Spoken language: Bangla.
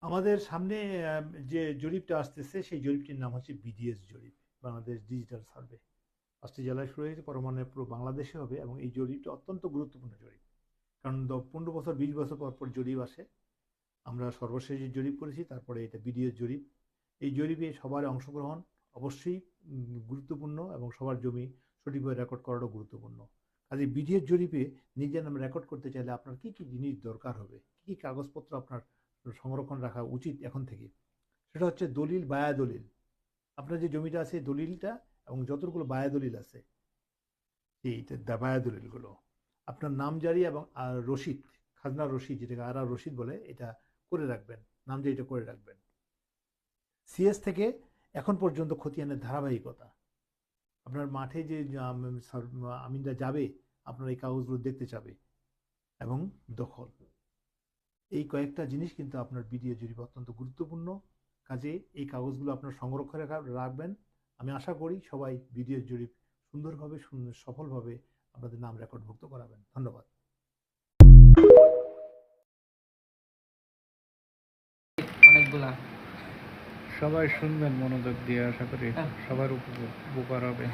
আমাদের সামনে যে জরিপটা আসতেছে সেই জরিপটির নাম হচ্ছে বিডিএস জরিপ, বাংলাদেশ ডিজিটাল সার্ভে। ৫টি জেলায় শুরু হয়েছে, পরমাণু পুরো বাংলাদেশে হবে এবং এই জরিপটা অত্যন্ত গুরুত্বপূর্ণ জরিপ। কারণ ১৫ বছর ২০ বছর পর পর জরিপ আসে। আমরা সর্বশেষ যে জরিপ করেছি তারপরে এটা বিডিএস জরিপ। এই জরিপে সবার অংশগ্রহণ অবশ্যই গুরুত্বপূর্ণ এবং সবার জমি সঠিকভাবে রেকর্ড করাটাও গুরুত্বপূর্ণ। কাজে বিডিএস জরিপে নিজের নাম রেকর্ড করতে চাইলে আপনার কী কী জিনিস দরকার হবে, কী কী কাগজপত্র আপনার সংরক্ষণ রাখা উচিত এখন থেকে, সেটা হচ্ছে দলিল, বায়া দলিল। আপনার যে জমিটা আছে দলিলটা এবং যতগুলো বায়া দলিল আছে এইটা বায়া দলিলগুলো, আপনার নামজারি এবং রসিদ, খাজনার রসিদ যেটাকে আর রসিদ বলে, এটা করে রাখবেন, নামজারিটা করে রাখবেন। সিএস থেকে এখন পর্যন্ত খতিয়ানের ধারাবাহিকতা, আপনার মাঠে যে আমিনরা যাবে আপনার এই কাগজগুলো দেখতে চাবে, এবং দখল, এই কয়েকটা জিনিস কিন্তু আপনার বিডিও জরিপ অত্যন্ত গুরুত্বপূর্ণ। কাজে এই কাগজগুলো আপনার সংরক্ষণে রাখবেন। আমি আশা করি সবাই বিডিও জরিপ সুন্দরভাবে সফলভাবে আপনাদের নাম রেকর্ডভুক্ত করাবেন। ধন্যবাদ। অনেকগুলা সবাই শুনবেন মনোযোগ দিয়ে, আশা করি সবার উপকার হবে।